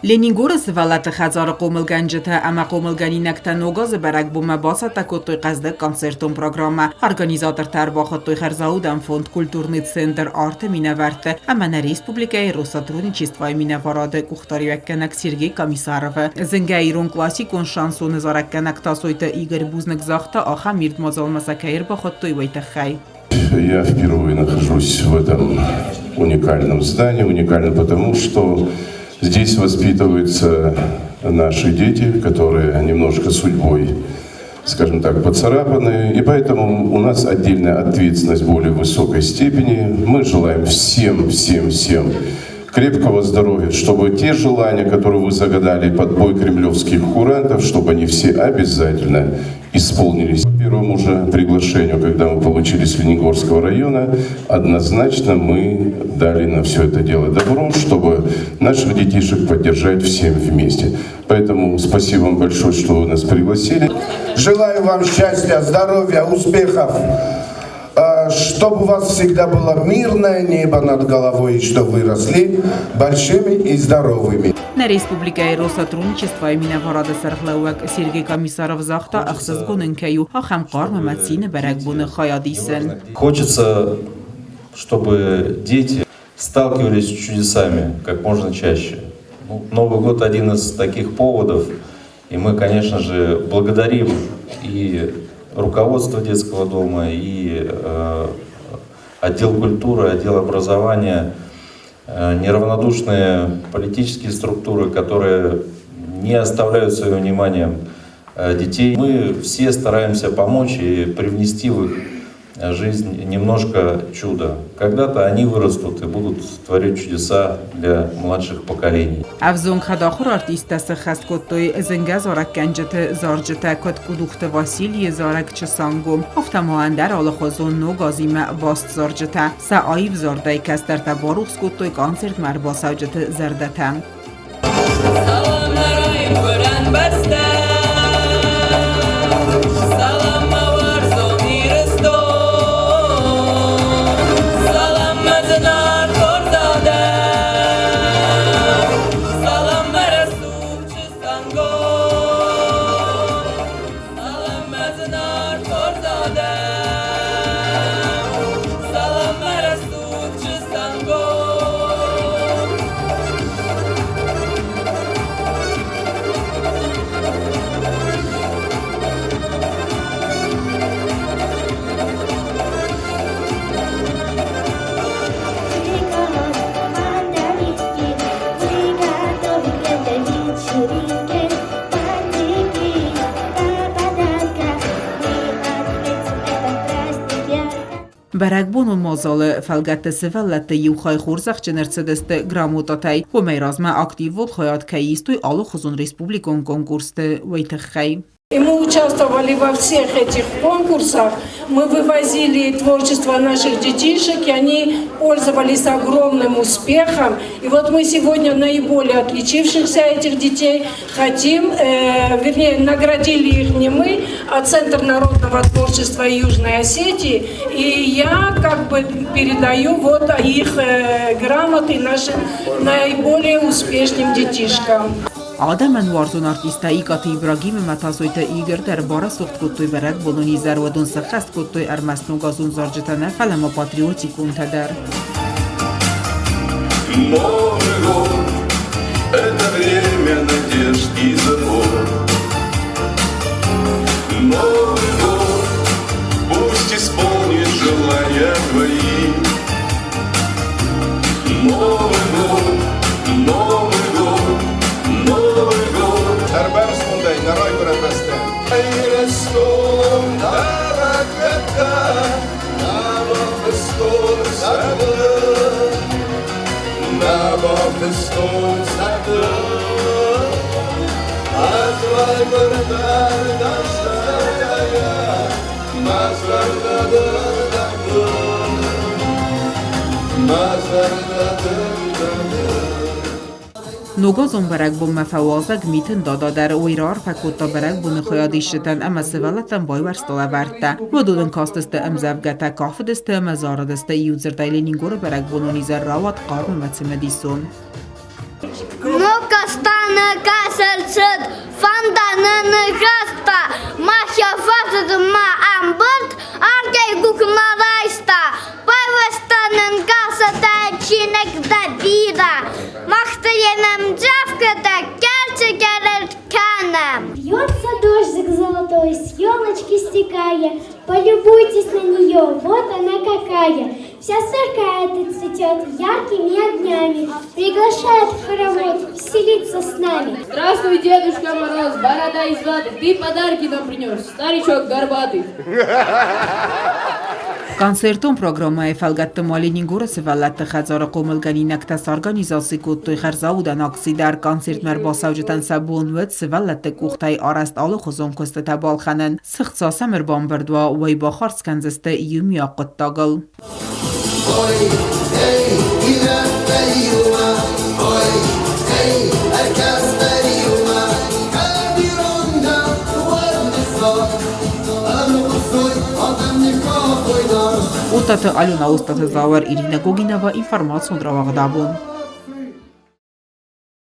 Լենինգորը սվալատը խազարը կոմլգանջը ամա կոմլգանինակ նոգազը բարակ բումա բասատակոտոյ ყազդը կոնցերտում պրոգրամը Organizator տարբախոտոյ խարզաուդան ֆոնդ կուլտուրնի ցենտր արտը մինավարտը Ամանը Ռեսպուբլիկայի Ռոսատրունիչествայ մինավարադը կուխտարիակկանակ Սերգեյ Կամիսարովը Զնգայրոն классикон шансон заракканак тасойта Игорь Бузник захта аха мирд мазал масакаир бахоттой вайтахай. Я впервые нахожусь в этом уникальном здании, уникально потому, что здесь воспитываются наши дети, которые немножко судьбой, скажем так, поцарапаны, и поэтому у нас отдельная ответственность в более высокой степени. Мы желаем всем крепкого здоровья, чтобы те желания, которые вы загадали под бой кремлевских курантов, чтобы они все обязательно исполнились. По первому же приглашению, когда мы получили с Ленигорского района, однозначно мы дали на все это дело добро, чтобы наших детишек поддержать всем вместе. Поэтому спасибо вам большое, что вы нас пригласили. Желаю вам счастья, здоровья, успехов. Чтобы у вас всегда было мирное небо над головой, и чтобы вы росли большими и здоровыми. На Республикայի Ռոսատրունիչествայ մինավարադը սարխլավակ Սերգեյ Կամիսարով զախտա ախսыз գոննքայու ախամ կարմամացինը բարակբունը խայադիսեն. Хочется, чтобы дети сталкивались с чудесами как можно чаще. Новый год один из таких поводов, и мы, конечно же, благодарим и руководство детского дома, и отдел культуры, отдел образования, неравнодушные политические структуры, которые не оставляют своим вниманием детей. Мы все стараемся помочь и привнести в их жизнь немножко чуда. Когда-то они вырастут и будут творить чудеса для младших поколений. Авзон хадахур артистасы хаскоттой зенга заракканджты зарджта кот кудухты Василий заракчсангум автомоандер алахозон ногазима баст зарджта саайв зардай кастарта барух скоттой концерт марбасавджты зардатан. Բարակբուն մոզալը ֆալգատը սվալատը յուխայ խորզախ ճներցդստը գրամոտատայ ոմերազմա ակտիվ ոտ խայատքայիստույ ալու խոզուն республикон конкурсты вайтахай. И мы участвовали во всех этих конкурсах, мы вывозили творчество наших детишек, и они пользовались огромным успехом. И вот мы сегодня наиболее отличившихся этих детей хотим, вернее, наградили их не мы, а Центр народного творчества Южной Осетии. И я как бы передаю вот их грамоты нашим наиболее успешным детишкам. Ադամն վարզուն արտիստայի կատի Իբրագիմը մատասոյտը իգր դեր բարը սուխտ կոտոյ բարակ բոլոնի զարվադուն սխաստ կոտոյ արմասնու գազուն զարջտանա խալամա պատրիոտիկ ունթադար. Новый год – это время надежд и забот. Новый год пусть исполнит желания твои. Новый год, Новый год. Новый год. Дарбарс мундай, нарой барабастан. Айрестон, дараката, намафестон саду, намафестон саду. Азвай бардар дашая, мазардадар даду, мазардадар даду. Նոգազոն բարակբոն մաֆավազակ միտն դադադար ոյրար պակոտա բարակբոն խոյադիշտան ամա սվալատան բայվար ստոլավարտա ոդոդն կաստստը ամզավգատա կաֆդստը ամազարադստը իուձրտայ Լենինգորը բարակբոնոնի զարրավատ կարմը մացմեդիսոն Նոգաստան Fandanını rasta, mahya vazırma ambert, argay gukmaraysta, bayvastanın gasata çinekda dira, mahtayenem джавката, керче керерканем. Бьется дождик золотой, с елочки стекая, полюбуйтесь на нее, вот она какая. Вся сверкает и цветет яркими огнями, приглашает в хоровод веселиться с нами. Здравствуй, Дедушка Мороз, борода из ваты, ты подарки нам принес, старичок горбатый. Կոնցերտում պրոգրամայի ֆալգատտմալին գուրսը վալատը խազարը կոմլգանի նկտաս օրգանիզացի կուտույ խերզաուդան ակսիդար կոնցերտ մեր բասավջտան սաբոնվեց վալատը կուղտայ արաստ ալու խոզոմ կստը բալխանն սխծասա մեր բամբրդվա վայ բախարս կանձստը յումի ակտ տագլ Ուտատը ալյունա ուստատը զավար Իրինա Գոգինավա ինվարմացիոն դրավաղդաբուն